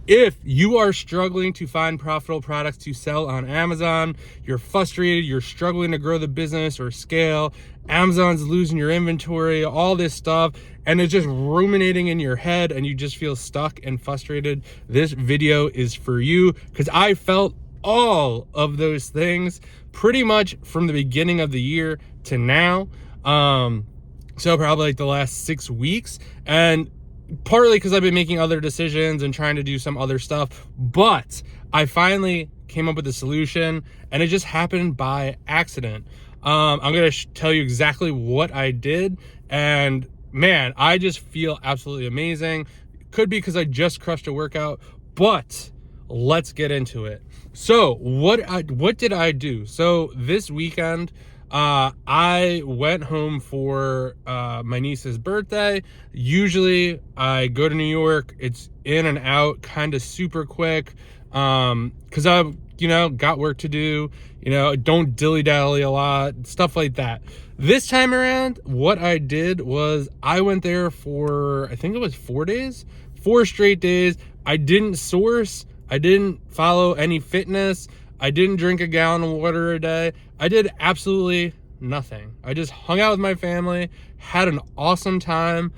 If you are struggling to find profitable products to sell on Amazon, you're frustrated, you're struggling to grow the business or scale, Amazon's losing your inventory, all this stuff, and it's just ruminating in your head and you just feel stuck and frustrated, this video is for you, because I felt all of those things pretty much from the beginning of the year to now. So probably like the last 6 weeks, and partly because I've been making other decisions and trying to do some other stuff, but I finally came up with a solution, and it just happened by accident. I'm going to tell you exactly what I did, and man, I just feel absolutely amazing. Could be because I just crushed a workout, but let's get into it. So what did I do? So this weekend, I went home for my niece's birthday. Usually I go to New York. It's in and out, kind of super quick, because I, got work to do. Don't dilly-dally a lot, stuff like that. This time around, what I did was I went there for, I think it was 4 days, 4 straight days. I didn't source. I didn't follow any fitness. I didn't drink a gallon of water a day. I did absolutely nothing. I just hung out with my family, had an awesome time,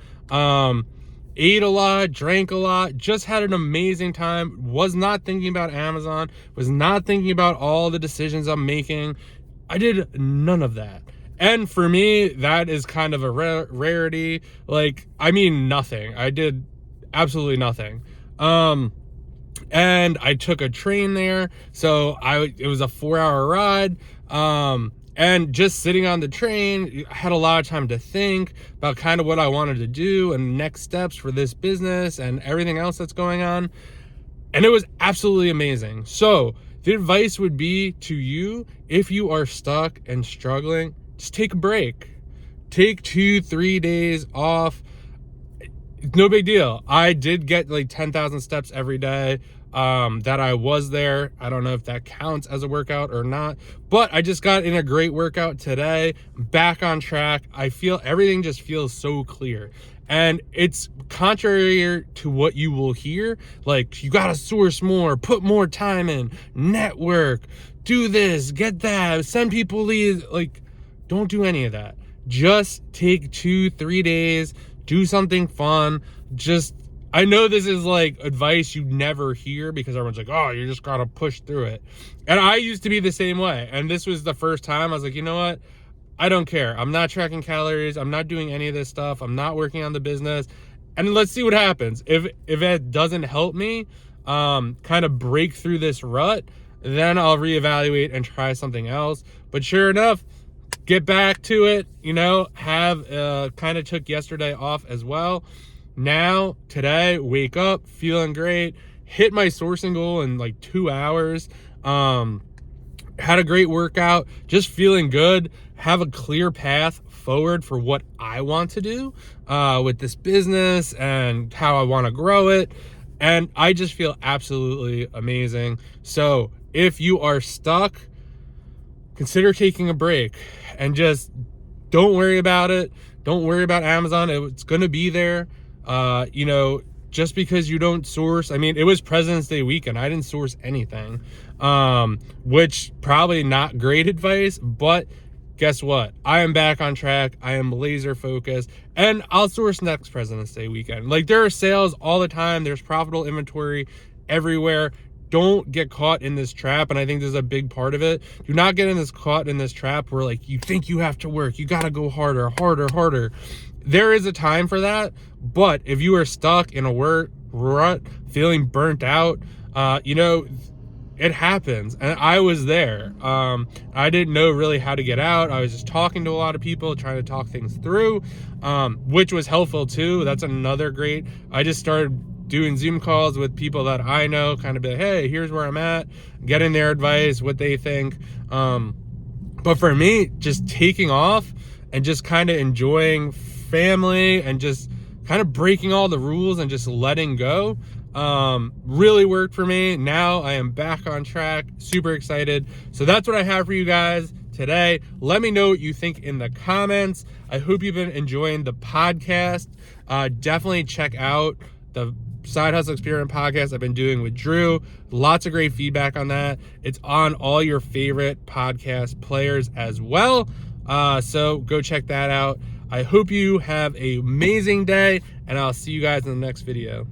ate a lot, drank a lot, just had an amazing time. Was not thinking about Amazon, was not thinking about all the decisions I'm making. I did none of that. And for me, that is kind of a rarity. Nothing. I did absolutely nothing. And I took a train there, so it was a 4-hour ride, and just sitting on the train, I had a lot of time to think about kind of what I wanted to do and next steps for this business and everything else that's going on, and it was absolutely amazing. So the advice would be to you, if you are stuck and struggling, just take a break. Take 2-3 days off. No big deal. I did get like 10,000 steps every day that I was there. I don't know if that counts as a workout or not, but I just got in a great workout today, back on track. I feel everything just feels so clear. And it's contrary to what you will hear. Like, you got to source more, put more time in, network, do this, get that, send people leads. Like, don't do any of that. Just take 2-3 days, do something fun. I know this is like advice you never hear because everyone's like, oh, you just gotta push through it. And I used to be the same way. And this was the first time I was like, you know what? I don't care. I'm not tracking calories. I'm not doing any of this stuff. I'm not working on the business. And let's see what happens. If it doesn't help me kind of break through this rut, then I'll reevaluate and try something else. But sure enough, get back to it, kind of took yesterday off as well. Now, today, wake up, feeling great, hit my sourcing goal in like 2 hours, had a great workout, just feeling good, have a clear path forward for what I want to do with this business and how I want to grow it. And I just feel absolutely amazing. So if you are stuck, consider taking a break and just don't worry about it. Don't worry about Amazon. It's going to be there. Just because you don't source, it was President's Day weekend. I didn't source anything, which probably not great advice, but guess what? I am back on track. I am laser focused, and I'll source next President's Day weekend. Like, there are sales all the time. There's profitable inventory everywhere. Don't get caught in this trap, and I think this is a big part of it. Do not get caught in this trap where like you think you have to work. You got to go harder. There is a time for that, but if you are stuck in a rut, feeling burnt out, it happens. And I was there. I didn't know really how to get out. I was just talking to a lot of people, trying to talk things through, which was helpful too. That's another great. I just started doing Zoom calls with people that I know, kind of be like, hey, here's where I'm at, getting their advice, what they think. But for me, just taking off and just kind of enjoying family and just kind of breaking all the rules and just letting go really worked for me. Now I am back on track, super excited. So that's what I have for you guys today. Let me know what you think in the comments. I hope you've been enjoying the podcast. Definitely check out the Side Hustle Experiment podcast I've been doing with Drew. Lots of great feedback on that. It's on all your favorite podcast players as well. So go check that out. I hope you have an amazing day, and I'll see you guys in the next video.